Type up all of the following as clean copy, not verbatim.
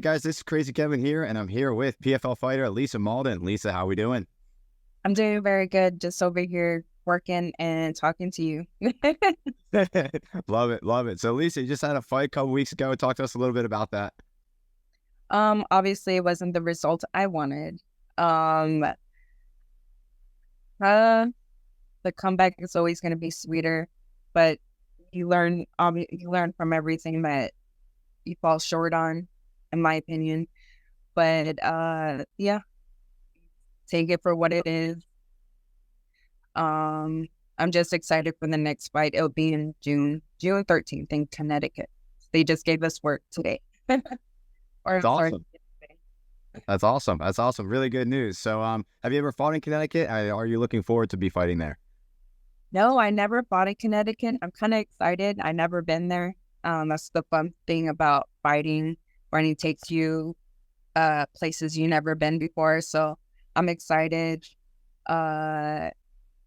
right, guys, this is Crazy Kevin here, and I'm here with PFL fighter Lisa Mauldin. Lisa, how we doing? I'm doing very good. Just over here working and talking to you. Love it, love it. So, Lisa, you just had a fight a couple weeks ago. Talk to us a little bit about that. Obviously it wasn't the result I wanted. Um, uh, the comeback is always going to be sweeter, but you learn from everything that you fall short on, in my opinion. But yeah, take it for what it is. Um, I'm just excited for the next fight. It'll be in June 13th in Connecticut. They just gave us work today. It's Or sorry, awesome. That's awesome. That's awesome. Really good news. So, have you ever fought in Connecticut? Are you looking forward to be fighting there? no, I never fought in Connecticut. I'm kind of excited. I never been there. That's the fun thing about fighting. Fighting takes you places you never been before. So I'm excited. Uh,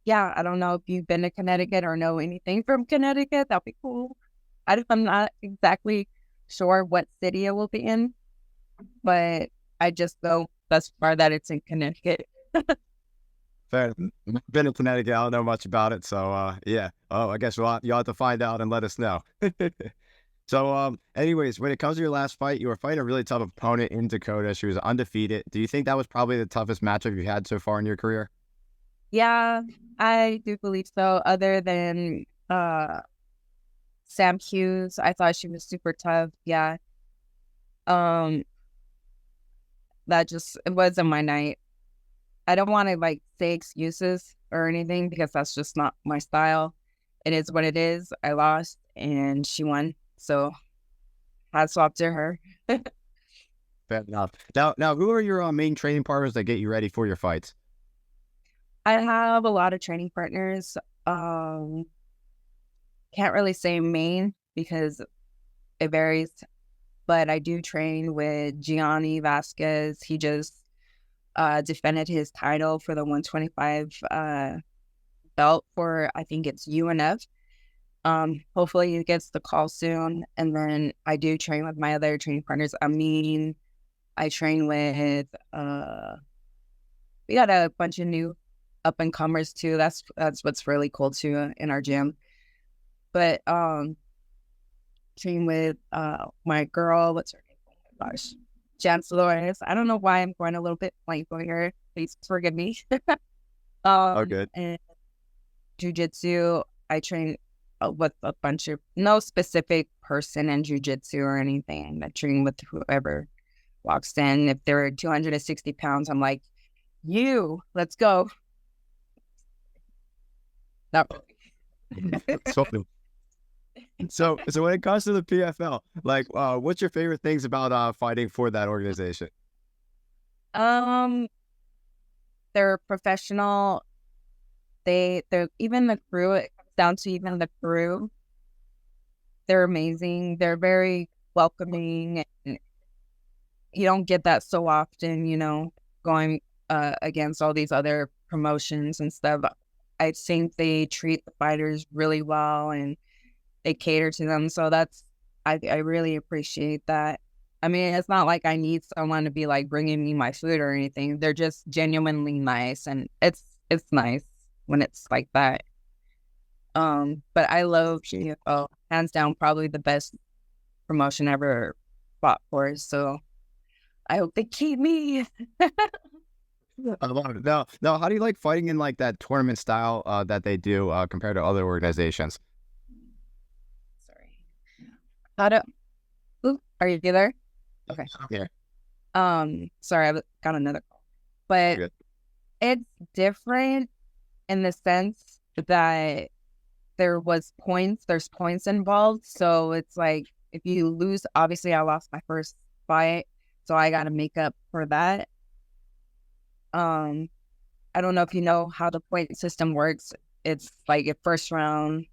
yeah, I don't know if you've been to Connecticut or know anything from Connecticut. That'd be cool. I'm not exactly sure what city it will be in, but I just know thus far that it's in Connecticut. Fair. Been in Connecticut. I don't know much about it. So, yeah. Oh, I guess you'll have to find out and let us know. So, anyways, when it comes to your last fight, you were fighting a really tough opponent in Dakota. She was undefeated. Do you think that was probably the toughest matchup you had so far in your career? Yeah, I do believe so. Other than Sam Hughes, I thought she was super tough. Yeah. Um, that just it wasn't my night. I don't want to like say excuses or anything because that's just not my style. It is what it is. I lost and she won. So hats off to her. Fair enough. Now, who are your main training partners that get you ready for your fights? I have a lot of training partners. Um, can't really say main because it varies, but I do train with Gianni Vasquez. He just defended his title for the 125 belt for I think it's UNF. Hopefully he gets the call soon. And then I do train with my other training partners. I mean, I train with we got a bunch of new up and comers too. That's what's really cool too in our gym. But train with my girl, what's her name? Oh my gosh. Chancellor. I don't know why I'm going a little bit blank over here. Please forgive me. Oh, good. And jujitsu, I train with a bunch of no specific person in jujitsu or anything. I train with whoever walks in. If they're 260 pounds, I'm like, let's go. Not So, so when it comes to the PFL, like, what's your favorite things about fighting for that organization? um, they're professional. They're even the crew. It comes down to even the crew. They're amazing. They're very welcoming. And you don't get that so often, going against all these other promotions and stuff. I think they treat the fighters really well and they cater to them. So I really appreciate that. I mean, it's not like I need someone to be like bringing me my food or anything. They're just genuinely nice, and it's nice when it's like that. But I love PFL, hands down, probably the best promotion ever fought for. So I hope they keep me. I love it. Now, how do you like fighting in like that tournament style that they do compared to other organizations? Sorry. How to? Oop, are you there? Okay. Yeah, Sorry, got another call, but good. it's different in the sense that there's points involved. So it's like if you lose, obviously I lost my first fight, so I got to make up for that. Um, I don't know if you know how the point system works. It's like a first round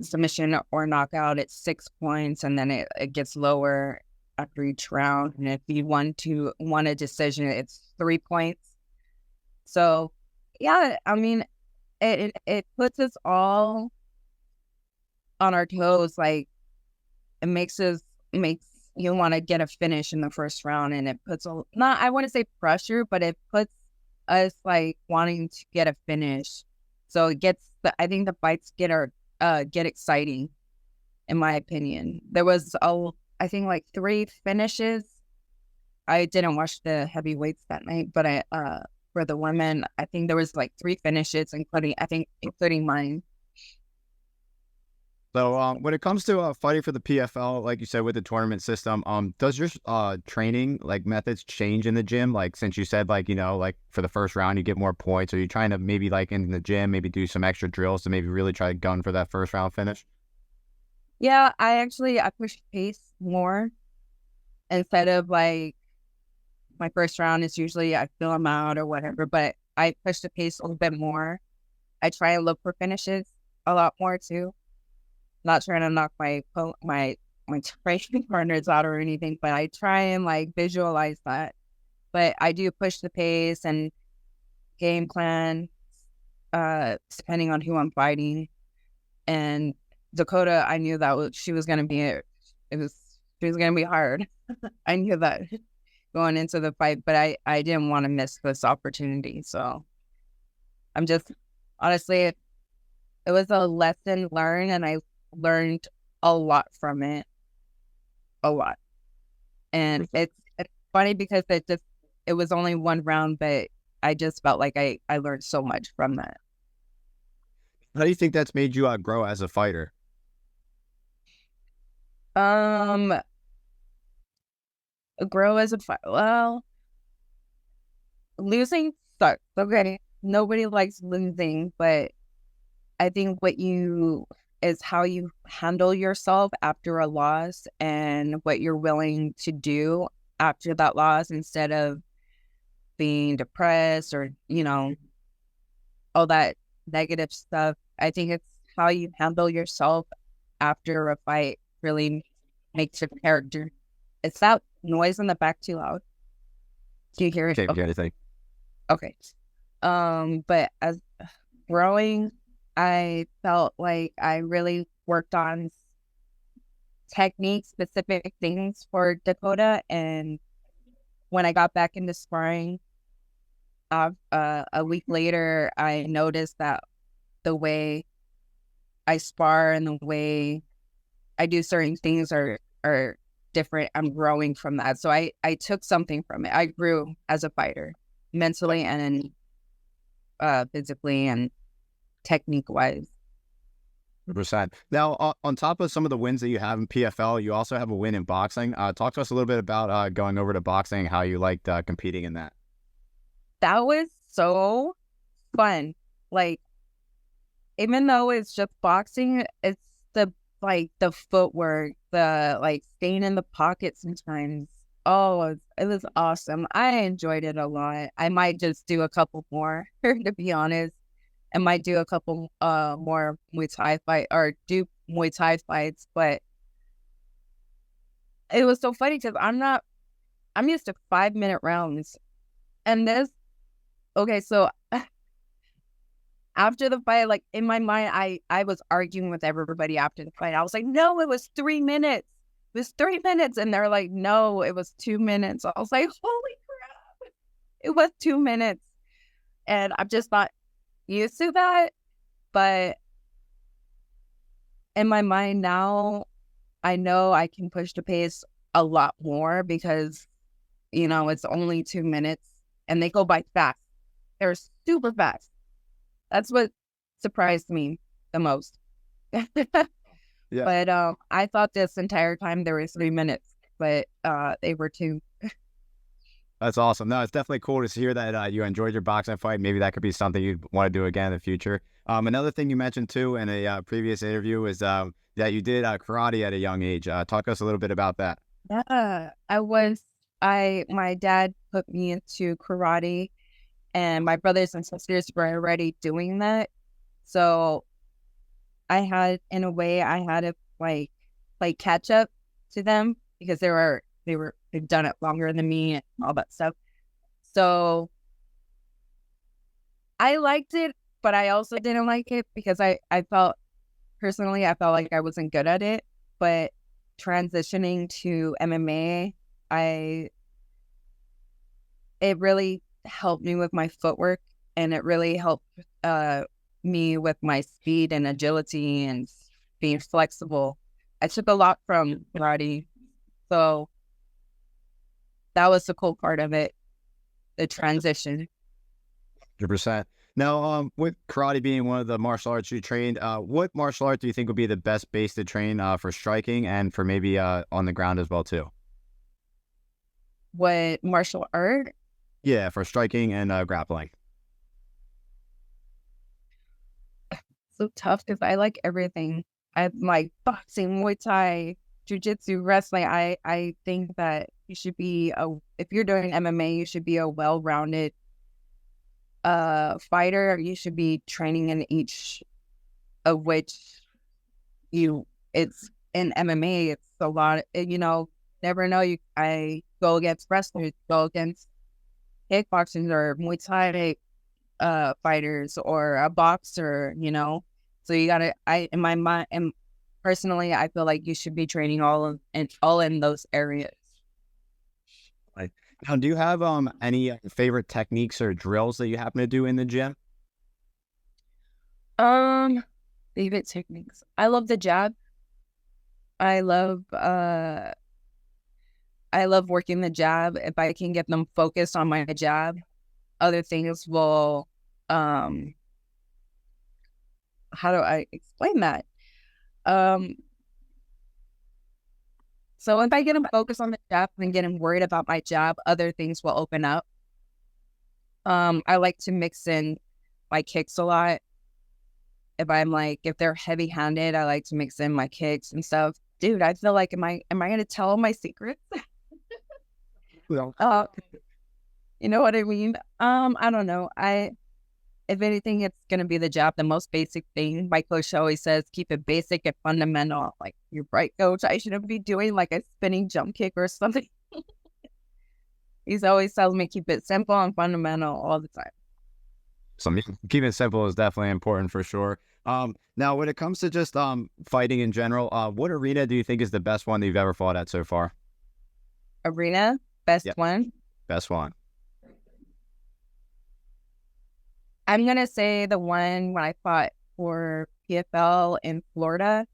submission or knockout, it's 6 points, and then it gets lower after each round. And if you want a decision, it's 3 points. So yeah, I mean, it puts us all on our toes. Like it makes you want to get a finish in the first round, and it puts not, I want to say pressure, but it puts us like wanting to get a finish. So it gets I think the fights get exciting, in my opinion. There was I think like 3 finishes. I didn't watch the heavyweights that night, but for the women, I think there was like 3 finishes, including mine. So when it comes to fighting for the PFL, like you said with the tournament system, does your training like methods change in the gym? Like since you said like like for the first round you get more points, are you trying to maybe like in the gym maybe do some extra drills to maybe really try to gun for that first round finish? Yeah, I push pace more instead of like my first round is usually I fill them out or whatever, but I push the pace a little bit more. I try and look for finishes a lot more too. Not trying to knock my training partners out or anything, but I try and like visualize that. But I do push the pace and game plan, depending on who I'm fighting. And Dakota, I knew that she was gonna be she was gonna be hard. I knew that going into the fight, but I didn't want to miss this opportunity. So I'm just honestly, it was a lesson learned, and I learned a lot from it, a lot. And it's funny because it was only 1 round, but I just felt like I learned so much from that. How do you think that's made you grow as a fighter? Um, grow as a fighter. Well, losing sucks. Okay, nobody likes losing, but I think is how you handle yourself after a loss and what you're willing to do after that loss instead of being depressed or, all that negative stuff. I think it's how you handle yourself after a fight really makes your character. Is that noise in the back too loud? Do you hear it? Can't hear anything. Okay. But as growing, I felt like I really worked on technique specific things for Dakota. And when I got back into sparring, a week later, I noticed that the way I spar and the way I do certain things are different. I'm growing from that. So I took something from it. I grew as a fighter, mentally and physically and technique wise. 100%. Now, on top of some of the wins that you have in PFL, you also have a win in boxing. Talk to us a little bit about going over to boxing, how you liked competing in that. That was so fun. Like, even though it's just boxing, it's the footwork, the like staying in the pocket sometimes. Oh, it was awesome. I enjoyed it a lot. I might just do a couple more, to be honest. I might do a couple more Muay Thai do Muay Thai fights, but it was so funny because I'm used to 5-minute rounds. And okay, so after the fight, like in my mind, I was arguing with everybody after the fight. I was like, no, it was 3 minutes. It was 3 minutes. And they're like, no, it was 2 minutes. I was like, holy crap. It was 2 minutes. And I'm just not used to that. But in my mind now, I know I can push the pace a lot more because, it's only 2 minutes and they go by fast. They're super fast. That's what surprised me the most. Yeah. But I thought this entire time there was 3 minutes, but they were 2. That's awesome. No, it's definitely cool to hear that you enjoyed your boxing fight. Maybe that could be something you'd want to do again in the future. Another thing you mentioned too in a previous interview is that you did karate at a young age. Talk to us a little bit about that. Yeah, my dad put me into karate, and my brothers and sisters were already doing that. So I had to like play catch up to them because they've done it longer than me and all that stuff. So I liked it, but I also didn't like it because I felt personally, I felt like I wasn't good at it. But transitioning to MMA, I it really helped me with my footwork, and it really helped me with my speed and agility and being flexible. I took a lot from karate, so that was the cool part of it, the transition. 100%. Now, with karate being one of the martial arts you trained, what martial art do you think would be the best base to train for striking and for maybe on the ground as well too? What martial art? Yeah, for striking and grappling. So tough because I like everything. I like boxing, Muay Thai, jujitsu, wrestling. I think that you should be if you're doing MMA, you should be a well-rounded fighter. You should be training in each of which it's in MMA. It's a lot. Never know. I go against wrestlers, go against kickboxers or Muay Thai fighters or a boxer. So you gotta. In my mind, and personally, I feel like you should be training all in those areas. Like, now, do you have any favorite techniques or drills that you happen to do in the gym? Um, Favorite techniques. I love the jab. I love uh I love working the jab. If I can get them focused on my jab, other things will how do I explain that? Um so if I get them focused on the jab and get them worried about my jab, other things will open up. I like to mix in my kicks a lot. If they're heavy handed, I like to mix in my kicks and stuff. Dude, I feel like am I gonna tell my secrets? Well, uh you know what I mean? I don't know. If anything, it's gonna be the jab, the most basic thing. My coach always says keep it basic and fundamental. Like, you're right, coach. I shouldn't be doing like a spinning jump kick or something. He's always telling me keep it simple and fundamental all the time. so keeping it simple is definitely important for sure. Now, when it comes to just fighting in general, what arena do you think is the best one that you've ever fought at so far? Arena, best Yeah, one. best one. I'm gonna say the one when I fought for PFL in Florida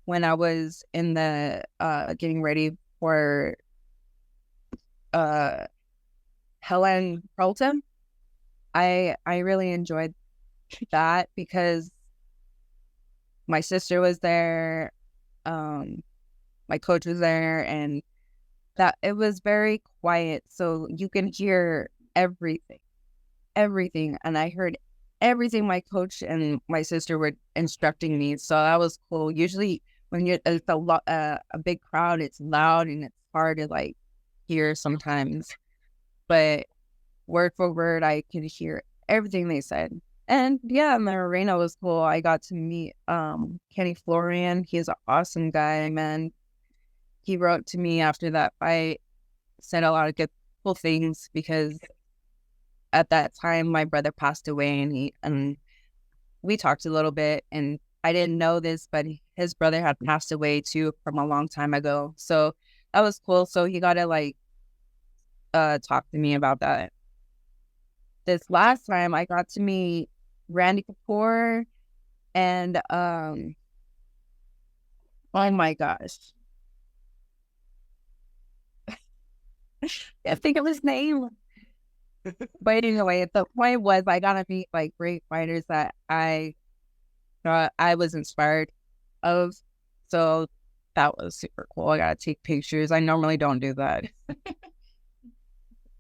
when I was in the getting ready for uh Helen Carlton. I really enjoyed that because my sister was there, um, my coach was there, and that it was very quiet, so you can hear everything, everything, and I heard everything my coach and my sister were instructing me. So that was cool. Usually, when it's a big crowd, it's loud and it's hard to like hear sometimes, but word for word, I could hear everything they said. And yeah, and the arena was cool. I got to meet Kenny Florian. He's an awesome guy, man. He wrote to me after that fight, said a lot of good cool things because at that time my brother passed away, and we talked a little bit, and I didn't know this, but his brother had passed away too from a long time ago. So that was cool. So he got to like talk to me about that. This last time I got to meet Randy Kapoor and oh my gosh, I think of his name. But anyway, the point was I got to meet like great fighters that I was inspired of. So that was super cool. I got to take pictures. I normally don't do that.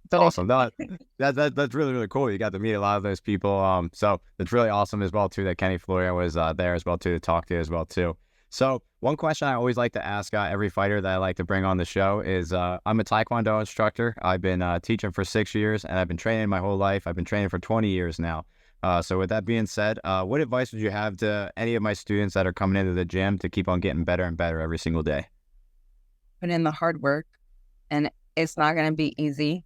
It's awesome. No, that's really, really cool. You got to meet a lot of those people. So it's really awesome as well too that Kenny Florian was there as well too to talk to you as well too. So one question I always like to ask every fighter that I like to bring on the show is I'm a Taekwondo instructor. I've been teaching for 6 years and I've been training my whole life. I've been training for 20 years now. So with that being said, what advice would you have to any of my students that are coming into the gym to keep on getting better and better every single day? Put in the hard work, and it's not going to be easy.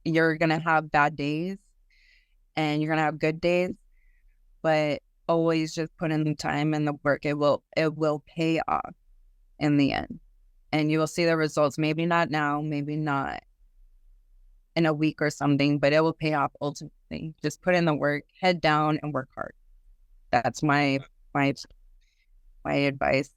You're going to have bad days and you're going to have good days, but always just put in the time and the work. It will pay off in the end. and you will see the results. Maybe not now, maybe not in a week or something, but it will pay off ultimately. Just put in the work, head down, and work hard. That's my my advice.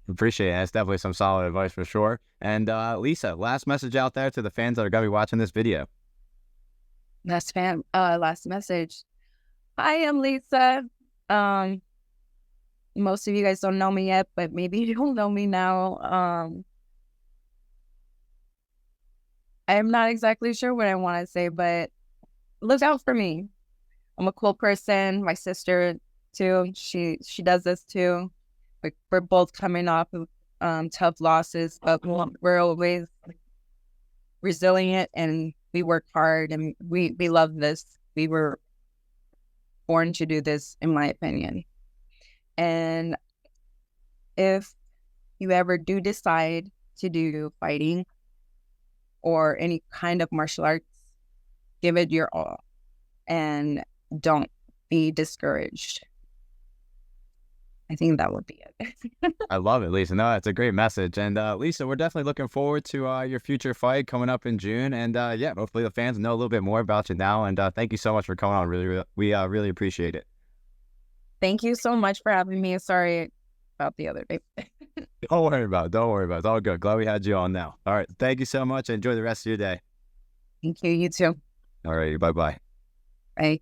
Appreciate it. That's definitely some solid advice for sure. And Lisa, last message out there to the fans that are going to be watching this video. Last message. Hi, I'm Lisa. Most of you guys don't know me yet, but maybe you don't know me now. I'm not exactly sure what I want to say, but look out for me. I'm a cool person. My sister too. She does this too. We're both coming off of tough losses, but we're always resilient and we work hard and we love this. We were born to do this, in my opinion. And if you ever do decide to do fighting or any kind of martial arts, give it your all and don't be discouraged. I think that would be it. I love it, Lisa. No, that's a great message. And Lisa, we're definitely looking forward to your future fight coming up in June. And yeah, hopefully the fans know a little bit more about you now. And thank you so much for coming on. We really appreciate it. Thank you so much for having me. Sorry about the other day. Don't worry about it. Don't worry about it. It's all good. Glad we had you on now. All right. Thank you so much. Enjoy the rest of your day. Thank you. You too. All right. Bye-bye. Bye.